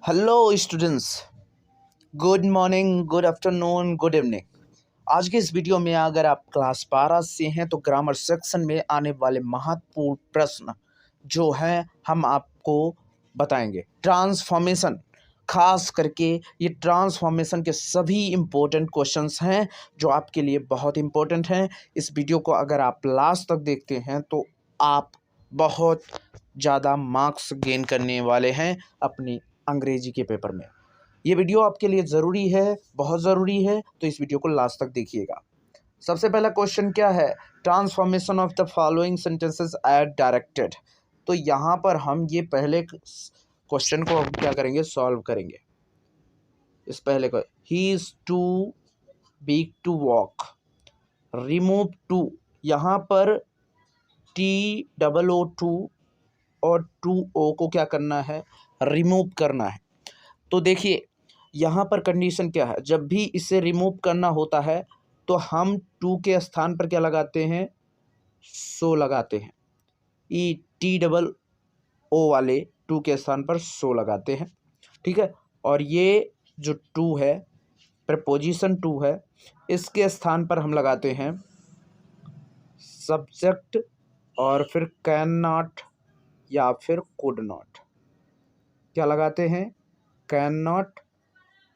Hello students, good morning, good afternoon, good evening. आज के इस वीडियो में अगर आप क्लास 12 से हैं तो ग्रामर सेक्शन में आने वाले महत्वपूर्ण प्रश्न जो हैं हम आपको बताएंगे। ट्रांसफॉर्मेशन, खास करके ये ट्रांसफॉर्मेशन के सभी इम्पोर्टेंट क्वेश्चंस हैं जो आपके लिए बहुत इम्पोर्टेंट हैं। इस वीडियो को अगर आप लास्ट तक देखते हैं तो आप बहुत ज़्यादा मार्क्स गेन करने वाले हैं अपनी अंग्रेजी के पेपर में। ये वीडियो आपके लिए ज़रूरी है, बहुत ज़रूरी है, तो इस वीडियो को लास्ट तक देखिएगा। सबसे पहला क्वेश्चन क्या है? Transformation of the following sentences are directed. तो यहाँ पर हम ये पहले क्वेश्चन को हम क्या करेंगे, सॉल्व करेंगे। इस पहले को, he is too big to walk, remove too, यहाँ पर TOO और 2O को क्या करना है, रिमूव करना है। तो देखिए यहाँ पर कंडीशन क्या है, जब भी इसे रिमूव करना होता है तो हम टू के स्थान पर क्या लगाते हैं, सो लगाते हैं। TOO वाले टू के स्थान पर सो लगाते हैं, ठीक है। और ये जो टू है, प्रपोजिशन टू है, इसके स्थान पर हम लगाते हैं सब्जेक्ट और फिर कैन नॉट या फिर कुड नॉट। क्या लगाते हैं, कैन नॉट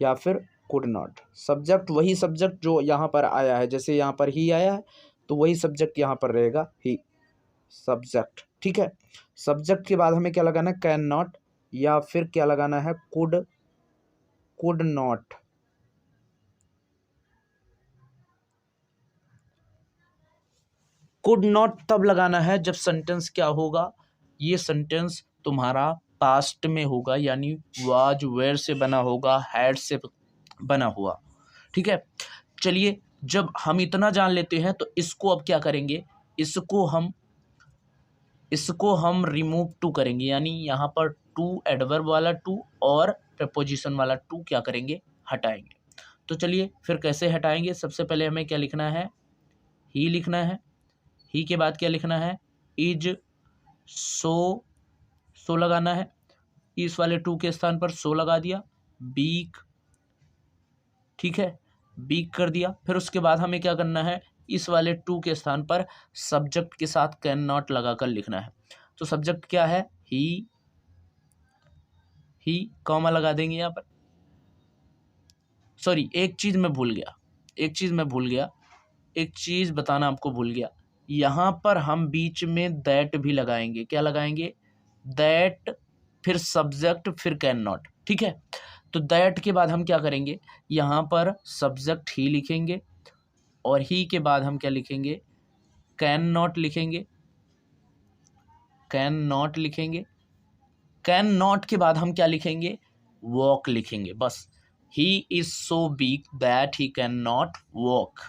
या फिर कुड नॉट। सब्जेक्ट वही सब्जेक्ट जो यहाँ पर आया है, जैसे यहाँ पर ही आया है तो वही सब्जेक्ट यहाँ पर रहेगा, ही, सब्जेक्ट, ठीक है। सब्जेक्ट के बाद हमें क्या लगाना है, कैन नॉट, या फिर क्या लगाना है, कुड नॉट। कुड नॉट तब लगाना है जब सेंटेंस क्या होगा, ये सेंटेंस तुम्हारा पास्ट में होगा, यानी वाज वेयर से बना होगा, हैड से बना हुआ, ठीक है। चलिए, जब हम इतना जान लेते हैं तो इसको अब क्या करेंगे, इसको हम रिमूव टू करेंगे, यानी यहाँ पर टू, एडवर्ब वाला टू और प्रपोजिशन वाला टू क्या करेंगे, हटाएंगे। तो चलिए फिर कैसे हटाएंगे। सबसे पहले हमें क्या लिखना है, ही लिखना है। ही के बाद क्या लिखना है, इज, सो लगाना है। इस वाले टू के स्थान पर सो लगा दिया। बीक, ठीक है, बीक कर दिया। फिर उसके बाद हमें क्या करना है, इस वाले टू के स्थान पर सब्जेक्ट के साथ कैन नॉट लगाकर लिखना है। तो सब्जेक्ट क्या है, ही, कॉमा लगा देंगे यहाँ पर। सॉरी, एक चीज मैं भूल गया, एक चीज बताना आपको भूल गया। यहाँ पर हम बीच में दैट भी लगाएंगे। क्या लगाएंगे, दैट, फिर सब्जेक्ट, फिर कैन नॉट, ठीक है। तो दैट के बाद हम क्या करेंगे, यहाँ पर सब्जेक्ट ही लिखेंगे और ही के बाद हम क्या लिखेंगे, कैन नॉट लिखेंगे। कैन नॉट के बाद हम क्या लिखेंगे, वॉक लिखेंगे। बस, he is so big that he can not walk.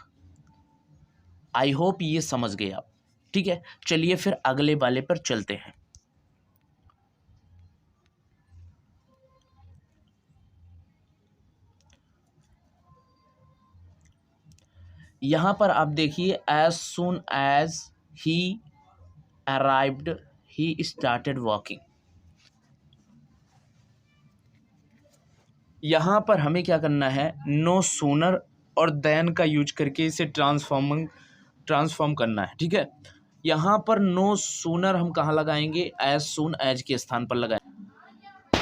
I hope ये समझ गए आप, ठीक है। चलिए फिर अगले वाले पर चलते हैं। यहां पर आप देखिए, as soon as he arrived he started walking. यहां पर हमें क्या करना है, नो सूनर और देन का यूज करके इसे ट्रांसफॉर्म करना है, ठीक है। यहाँ पर नो सूनर हम कहाँ लगाएंगे, एज सुन एज के स्थान पर लगाएंगे।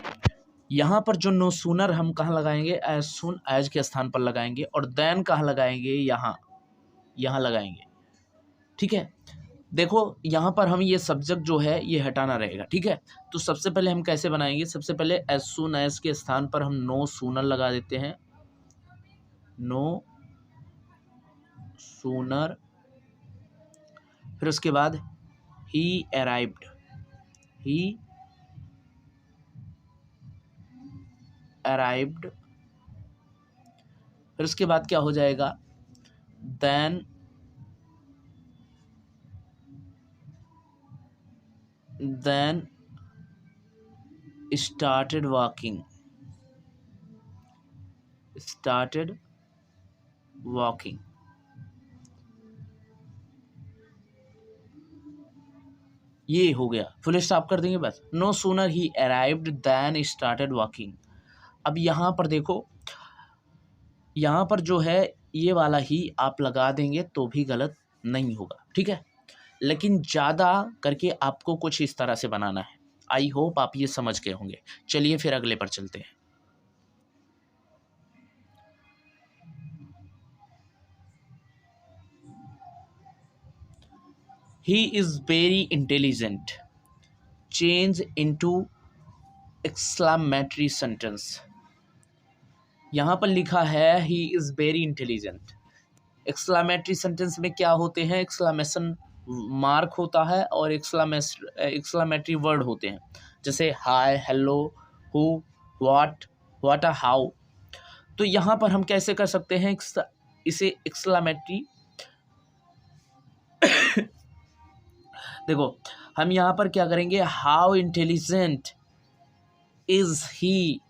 यहाँ पर जो नो सूनर हम कहाँ लगाएंगे, एज सुन एज के स्थान पर लगाएंगे। और देन कहाँ लगाएंगे, यहाँ लगाएंगे, ठीक है। देखो यहाँ पर हम ये सब्जेक्ट जो है ये हटाना रहेगा, ठीक है। तो सबसे पहले हम कैसे बनाएंगे, सबसे पहले एज सुन एज के स्थान पर हम नो सूनर लगा देते हैं, नो सूनर। फिर उसके बाद ही अराइव्ड, फिर उसके बाद क्या हो जाएगा, देन started walking, ये हो गया, फुल स्टॉप कर देंगे बस। No sooner he arrived than started walking. अब यहाँ पर देखो, यहाँ पर जो है ये वाला ही आप लगा देंगे तो भी गलत नहीं होगा, ठीक है। लेकिन ज़्यादा करके आपको कुछ इस तरह से बनाना है। आई होप आप ये समझ गए होंगे। चलिए फिर अगले पर चलते हैं। He is very intelligent, change into exclamatory sentence. यहाँ पर लिखा है he is very intelligent. Exclamatory sentence में क्या होते हैं? एक्सक्लेमेशन मार्क होता है और एक्सक्लेमेटरी वर्ड होते हैं, जैसे हाय, हेलो, हु, व्हाट, हाउ। तो यहाँ पर हम कैसे कर सकते हैं इसे एक्सक्लेमेटरी? देखो, हम यहाँ पर क्या करेंगे, हाउ इंटेलिजेंट इज ही।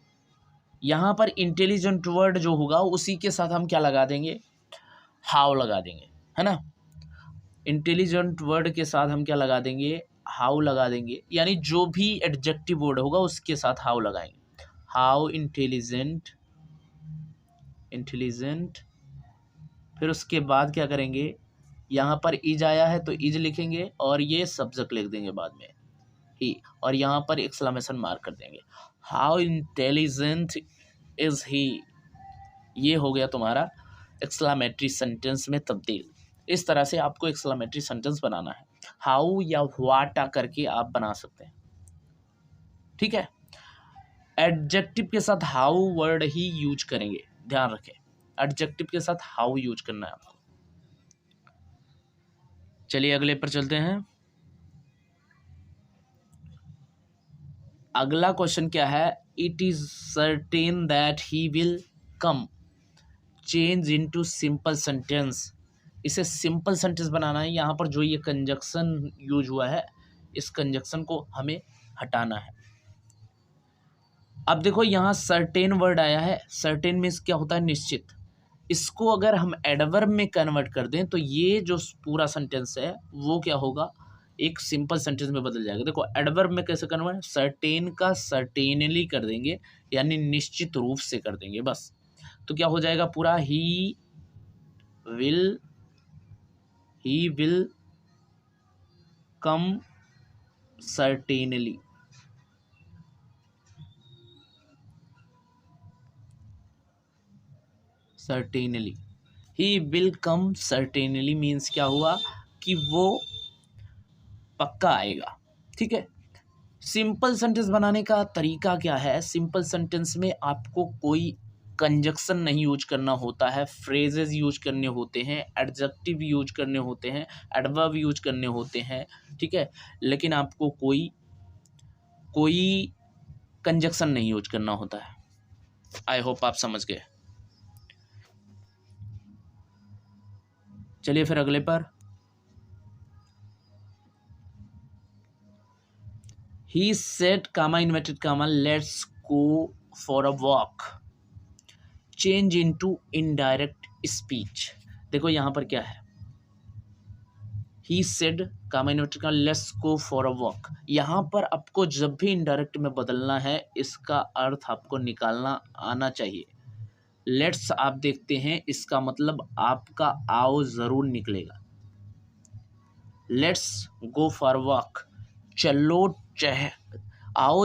यहाँ पर इंटेलिजेंट वर्ड जो होगा उसी के साथ हम क्या लगा देंगे, हाउ लगा देंगे, है ना। इंटेलिजेंट वर्ड के साथ हम क्या लगा देंगे, हाउ लगा देंगे, यानी जो भी एडजेक्टिव वर्ड होगा उसके साथ हाउ लगाएंगे। हाउ इंटेलिजेंट, फिर उसके बाद क्या करेंगे, यहाँ पर इज आया है तो इज लिखेंगे और ये सब्जेक्ट लिख देंगे बाद में ही, और यहाँ पर एक्सक्लेमेशन मार्क कर देंगे। हाउ इंटेलिजेंट इज ही, ये हो गया तुम्हारा एक्सक्लेमेटरी सेंटेंस में तब्दील। इस तरह से आपको एक्सक्लेमेटरी सेंटेंस बनाना है। हाउ या व्हाट करके आप बना सकते हैं, ठीक है। एडजेक्टिव के साथ हाउ वर्ड ही यूज करेंगे, ध्यान रखें, एडजेक्टिव के साथ हाउ यूज करना है आपको। चलिए अगले पर चलते हैं। अगला क्वेश्चन क्या है, it is certain that he will come, change into simple sentence. इसे सिंपल सेंटेंस बनाना है। यहाँ पर जो ये कंजक्शन यूज हुआ है, इस कंजक्शन को हमें हटाना है। अब देखो, यहाँ सर्टेन वर्ड आया है, सर्टेन मीन्स क्या होता है, निश्चित। इसको अगर हम एडवर्ब में कन्वर्ट कर दें तो ये जो पूरा सेंटेंस है वो क्या होगा, एक सिंपल सेंटेंस में बदल जाएगा। देखो एडवर्ब में कैसे कन्वर्ट, सर्टेन का सर्टेनली कर देंगे, यानी निश्चित रूप से कर देंगे बस। तो क्या हो जाएगा पूरा, he will come certainly. He will come certainly means क्या हुआ कि वो पक्का आएगा, ठीक है। सिंपल सेंटेंस बनाने का तरीका क्या है, सिंपल सेंटेंस में आपको कोई कंजक्शन नहीं यूज करना होता है, फ्रेजेस यूज करने होते हैं, एडजेक्टिव यूज करने होते हैं, एडवर्ब यूज करने होते हैं, ठीक है। लेकिन आपको कोई कंजक्शन नहीं यूज करना होता है। आई होप आप समझ गए। चलिए फिर अगले पर। He said, comma, inverted comma, let's go for a walk. Change into indirect speech. देखो यहाँ पर क्या है, He said, comma, inverted comma, let's go for a walk. यहाँ पर आपको जब भी indirect में बदलना है, इसका अर्थ आपको निकालना आना चाहिए। Let's आप देखते हैं, इसका मतलब आपका आओ जरूर निकलेगा। Let's go for a walk, चलो आओ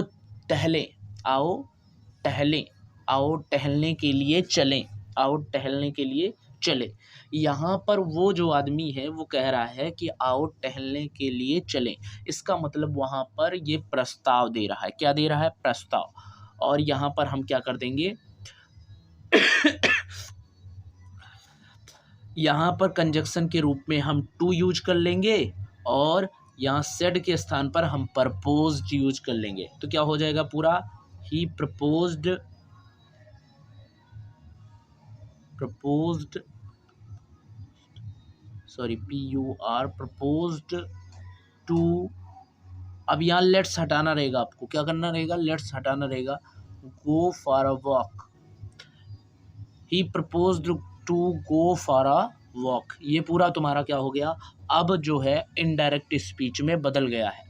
टहलें, आओ टहलने के लिए चलें, आओ टहलने के लिए चलें। यहाँ पर वो जो आदमी है वो कह रहा है कि आओ टहलने के लिए चलें। इसका मतलब वहाँ पर ये प्रस्ताव दे रहा है। क्या दे रहा है, प्रस्ताव। और यहाँ पर हम क्या कर देंगे यहाँ पर कंजक्शन के रूप में हम टू यूज कर लेंगे और यहाँ सेड के स्थान पर हम प्रपोज्ड यूज कर लेंगे। तो क्या हो जाएगा पूरा, ही प्रपोज्ड टू। अब यहाँ लेट्स हटाना रहेगा, आपको क्या करना रहेगा, लेट्स हटाना रहेगा, go for a walk. He proposed to go for a walk, ये पूरा तुम्हारा क्या हो गया, अब जो है इनडायरेक्ट स्पीच में बदल गया है।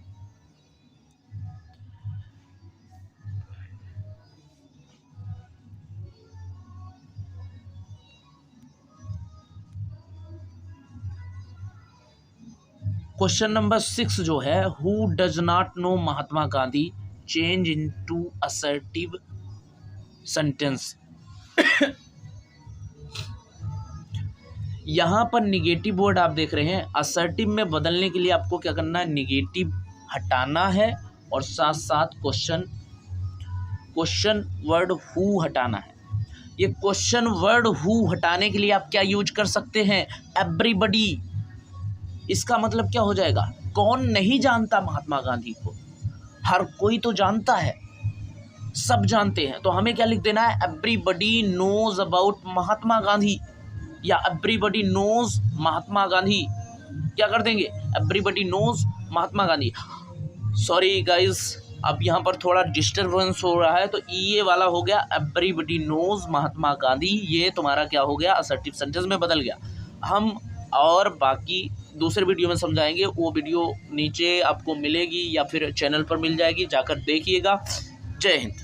क्वेश्चन नंबर 6 जो है, who does not know Mahatma Gandhi, change into assertive sentence. यहाँ पर निगेटिव वर्ड आप देख रहे हैं, असर्टिव में बदलने के लिए आपको क्या करना है, निगेटिव हटाना है और साथ साथ क्वेश्चन वर्ड हु हटाना है। ये क्वेश्चन वर्ड हु हटाने के लिए आप क्या यूज कर सकते हैं, एवरीबडी। इसका मतलब क्या हो जाएगा, कौन नहीं जानता महात्मा गांधी को, हर कोई तो जानता है, सब जानते हैं। तो हमें क्या लिख देना है, everybody knows about Mahatma Gandhi, या एवरीबडी नोज महात्मा गांधी। क्या कर देंगे, everybody knows Mahatma Gandhi. Sorry guys, अब यहाँ पर थोड़ा डिस्टर्बेंस हो रहा है, तो ये वाला हो गया एवरीबडी नोज महात्मा गांधी, ये तुम्हारा क्या हो गया, असर्टिव सेंटेंस में बदल गया। हम और बाकी दूसरे वीडियो में समझाएंगे, वो वीडियो नीचे आपको मिलेगी या फिर चैनल पर मिल जाएगी, जाकर देखिएगा। जय हिंद।